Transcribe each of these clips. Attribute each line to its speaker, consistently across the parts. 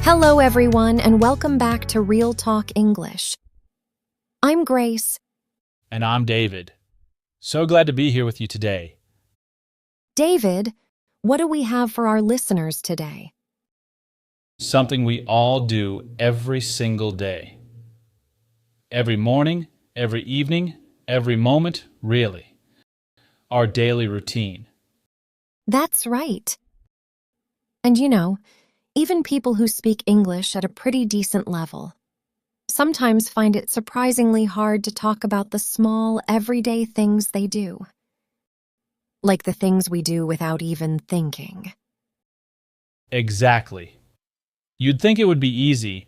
Speaker 1: Hello, everyone, and welcome back to Real Talk English. I'm Grace.
Speaker 2: And I'm David. So glad to be here with you today.
Speaker 1: David, what do we have for our listeners today?
Speaker 2: Something we all do every single day. Every morning, every evening, every moment, really. Our daily routine.
Speaker 1: That's right. And even people who speak English at a pretty decent level sometimes find it surprisingly hard to talk about the small, everyday things they do. Like the things we do without even thinking.
Speaker 2: Exactly. You'd think it would be easy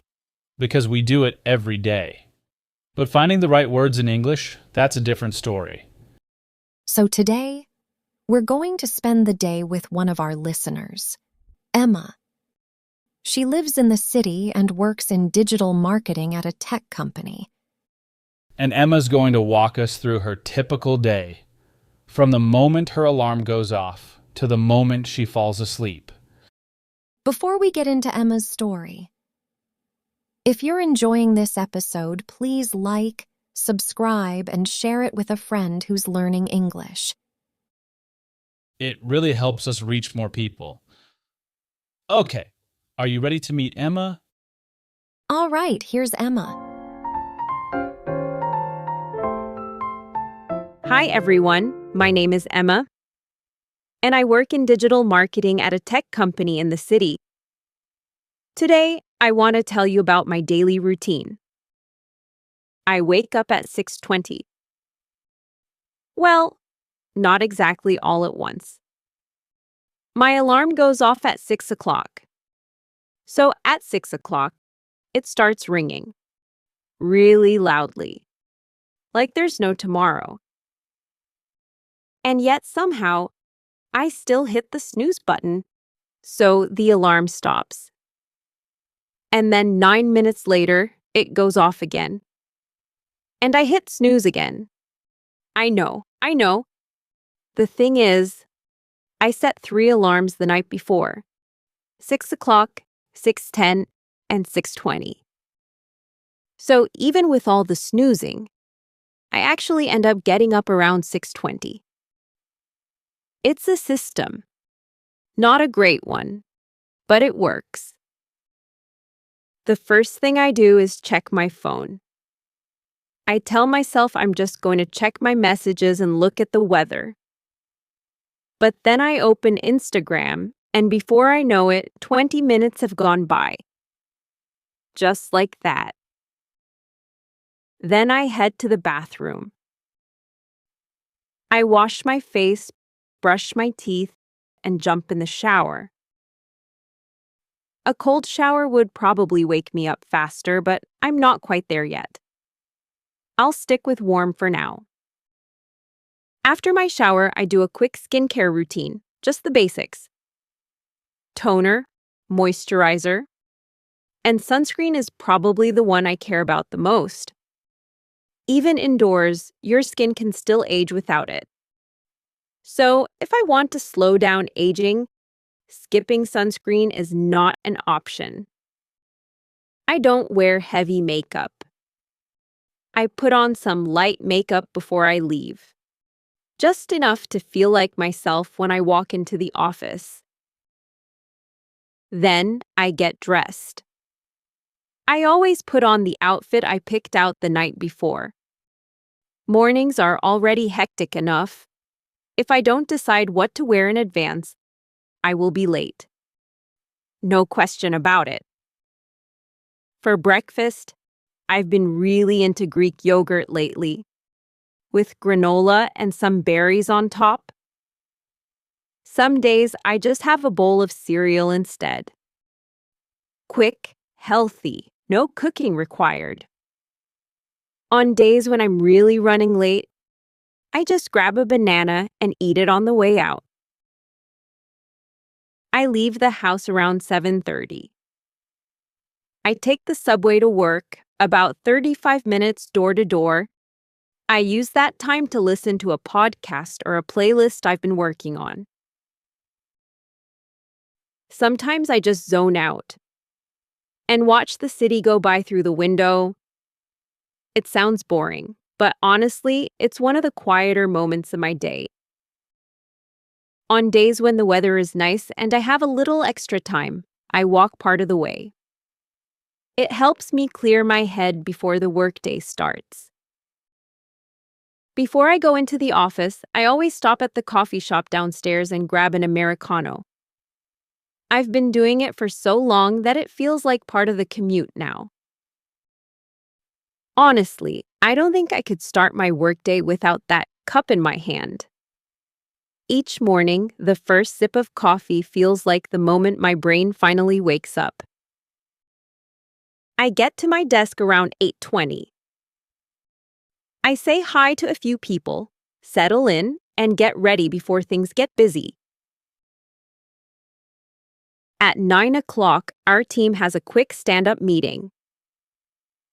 Speaker 2: because we do it every day. But finding the right words in English, that's a different story.
Speaker 1: So today, we're going to spend the day with one of our listeners, Emma. She lives in the city and works in digital marketing at a tech company.
Speaker 2: And Emma's going to walk us through her typical day, from the moment her alarm goes off to the moment she falls asleep.
Speaker 1: Before we get into Emma's story, if you're enjoying this episode, please like, subscribe, and share it with a friend who's learning English.
Speaker 2: It really helps us reach more people. Okay, are you ready to meet Emma?
Speaker 1: All right, here's Emma.
Speaker 3: Hi, everyone. My name is Emma, and I work in digital marketing at a tech company in the city. Today, I want to tell you about my daily routine. I wake up at 6:20. Well, not exactly all at once. My alarm goes off at 6 o'clock. So at 6 o'clock, it starts ringing. Really loudly. Like there's no tomorrow. And yet somehow, I still hit the snooze button, so the alarm stops. And then 9 minutes later, it goes off again. And I hit snooze again. I know. The thing is, I set 3 alarms the night before. 6 o'clock, 6:10, and 6:20. So even with all the snoozing, I actually end up getting up around 6:20. It's a system. Not a great one, but it works. The first thing I do is check my phone. I tell myself I'm just going to check my messages and look at the weather. But then I open Instagram, and before I know it, 20 minutes have gone by. Just like that. Then I head to the bathroom. I wash my face, brush my teeth, and jump in the shower. A cold shower would probably wake me up faster, but I'm not quite there yet. I'll stick with warm for now. After my shower, I do a quick skincare routine, just the basics. Toner, moisturizer, and sunscreen is probably the one I care about the most. Even indoors, your skin can still age without it. So, if I want to slow down aging, skipping sunscreen is not an option. I don't wear heavy makeup. I put on some light makeup before I leave. Just enough to feel like myself when I walk into the office. Then I get dressed. I always put on the outfit I picked out the night before. Mornings are already hectic enough. If I don't decide what to wear in advance, I will be late. No question about it. For breakfast, I've been really into Greek yogurt lately, with granola and some berries on top. Some days I just have a bowl of cereal instead. Quick, healthy, no cooking required. On days when I'm really running late, I just grab a banana and eat it on the way out. I leave the house around 7:30. I take the subway to work, about 35 minutes door to door. I use that time to listen to a podcast or a playlist I've been working on. Sometimes I just zone out. and watch the city go by through the window. It sounds boring, but honestly, it's one of the quieter moments of my day. On days when the weather is nice and I have a little extra time, I walk part of the way. It helps me clear my head before the workday starts. Before I go into the office, I always stop at the coffee shop downstairs and grab an Americano. I've been doing it for so long that it feels like part of the commute now. Honestly, I don't think I could start my workday without that cup in my hand. Each morning, the first sip of coffee feels like the moment my brain finally wakes up. I get to my desk around 8:20. I say hi to a few people, settle in, and get ready before things get busy. At 9 o'clock, our team has a quick stand-up meeting.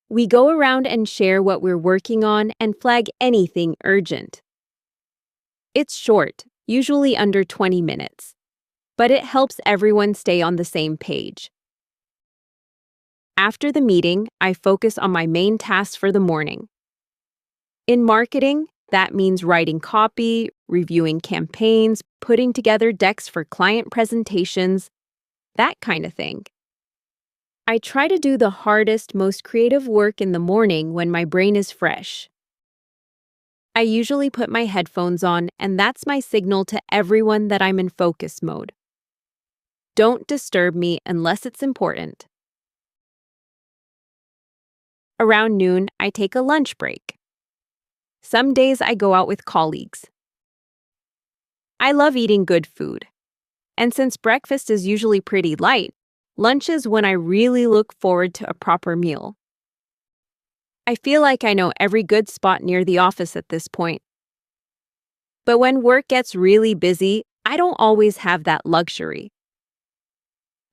Speaker 3: We go around and share what we're working on and flag anything urgent. It's short, usually under 20 minutes, but it helps everyone stay on the same page. After the meeting, I focus on my main tasks for the morning. In marketing, that means writing copy, reviewing campaigns, putting together decks for client presentations, that kind of thing. I try to do the hardest, most creative work in the morning when my brain is fresh. I usually put my headphones on, and that's my signal to everyone that I'm in focus mode. Don't disturb me unless it's important. Around noon, I take a lunch break. Some days I go out with colleagues. I love eating good food. And since breakfast is usually pretty light, lunch is when I really look forward to a proper meal. I feel like I know every good spot near the office at this point. But when work gets really busy, I don't always have that luxury.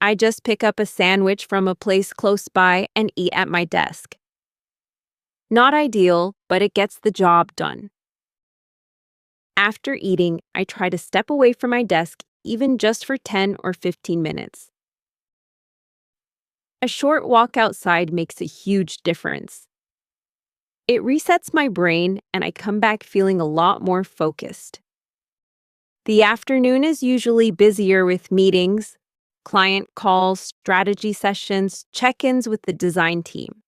Speaker 3: I just pick up a sandwich from a place close by and eat at my desk. Not ideal, but it gets the job done. After eating, I try to step away from my desk even just for 10 or 15 minutes. A short walk outside makes a huge difference. It resets my brain and I come back feeling a lot more focused. The afternoon is usually busier with meetings, client calls, strategy sessions, check-ins with the design team.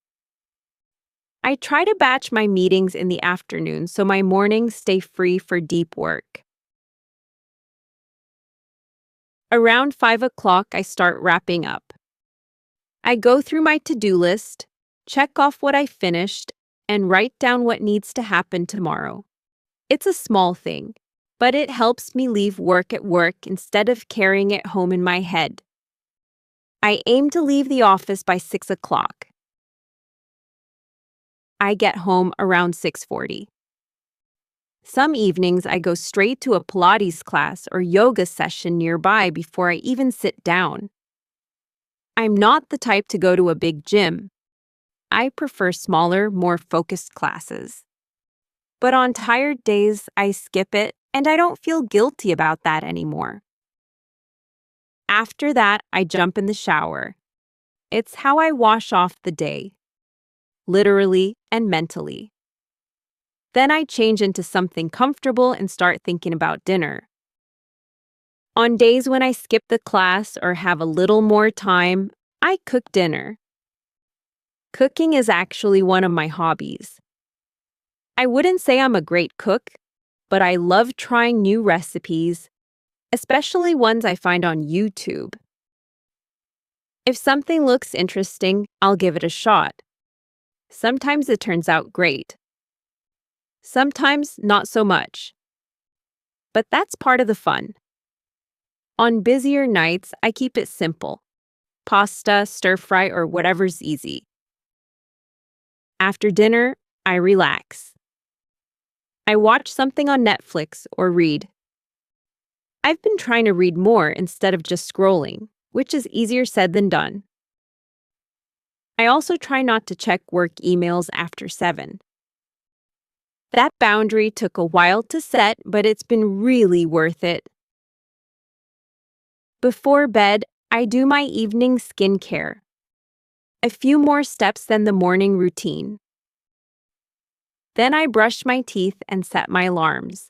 Speaker 3: I try to batch my meetings in the afternoon so my mornings stay free for deep work. Around 5 o'clock, I start wrapping up. I go through my to-do list, check off what I finished, and write down what needs to happen tomorrow. It's a small thing, but it helps me leave work at work instead of carrying it home in my head. I aim to leave the office by 6 o'clock. I get home around 6:40. Some evenings I go straight to a Pilates class or yoga session nearby before I even sit down. I'm not the type to go to a big gym. I prefer smaller, more focused classes. But on tired days, I skip it, and I don't feel guilty about that anymore. After that, I jump in the shower. It's how I wash off the day, literally and mentally. Then I change into something comfortable and start thinking about dinner. On days when I skip the class or have a little more time, I cook dinner. Cooking is actually one of my hobbies. I wouldn't say I'm a great cook, but I love trying new recipes, especially ones I find on YouTube. If something looks interesting, I'll give it a shot. Sometimes it turns out great. Sometimes not so much. But that's part of the fun. On busier nights, I keep it simple. Pasta, stir fry, or whatever's easy. After dinner, I relax. I watch something on Netflix or read. I've been trying to read more instead of just scrolling, which is easier said than done. I also try not to check work emails after 7. That boundary took a while to set, but it's been really worth it. Before bed, I do my evening skincare. a few more steps than the morning routine. Then I brushed my teeth and set my alarms.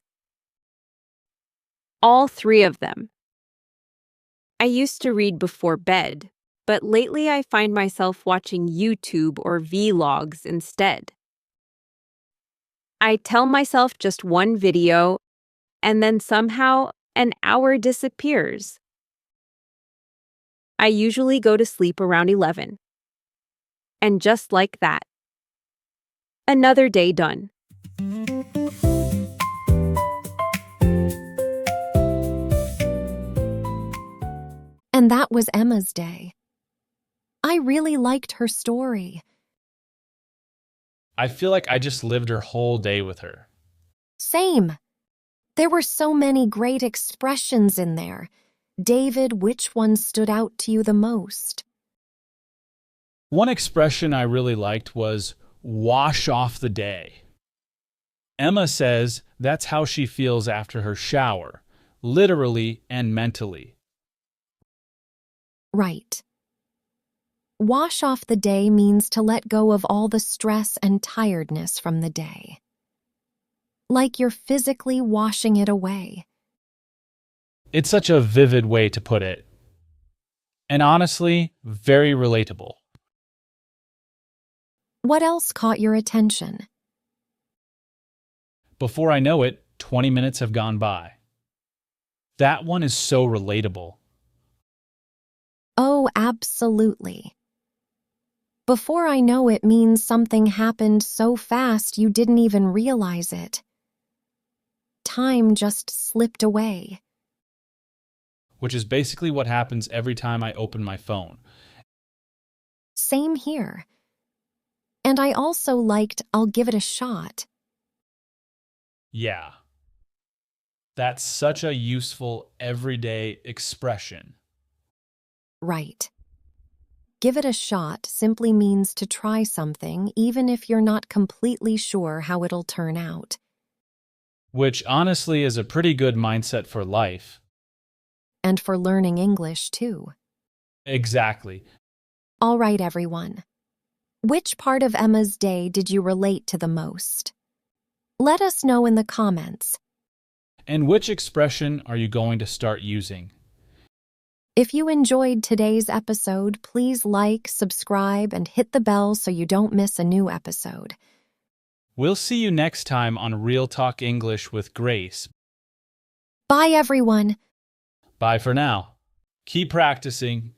Speaker 3: All three of them. I used to read before bed, but lately I find myself watching YouTube or vlogs instead. I tell myself just one video, and then somehow an hour disappears. I usually go to sleep around 11. And just like that, another day done.
Speaker 1: And that was Emma's day. I really liked her story.
Speaker 2: I feel like I just lived her whole day with her.
Speaker 1: Same. There were so many great expressions in there. David, which one stood out to you the most?
Speaker 2: One expression I really liked was wash off the day. Emma says that's how she feels after her shower, literally and mentally.
Speaker 1: Right. Wash off the day means to let go of all the stress and tiredness from the day. Like you're physically washing it away.
Speaker 2: It's such a vivid way to put it. And honestly, very relatable.
Speaker 1: What else caught your attention?
Speaker 2: Before I know it, 20 minutes have gone by. That one is so relatable.
Speaker 1: Oh, absolutely. Before I know it means something happened so fast you didn't even realize it. Time just slipped away.
Speaker 2: Which is basically what happens every time I open my phone.
Speaker 1: Same here. And I also liked I'll give it a shot.
Speaker 2: Yeah. That's such a useful everyday expression.
Speaker 1: Right. Give it a shot simply means to try something even if you're not completely sure how it'll turn out.
Speaker 2: Which honestly is a pretty good mindset for life.
Speaker 1: And for learning English, too.
Speaker 2: Exactly.
Speaker 1: All right, everyone. Which part of Emma's day did you relate to the most? Let us know in the comments.
Speaker 2: And which expression are you going to start using?
Speaker 1: If you enjoyed today's episode, please like, subscribe, and hit the bell so you don't miss a new episode.
Speaker 2: We'll see you next time on Real Talk English with Grace.
Speaker 1: Bye, everyone.
Speaker 2: Bye for now. Keep practicing.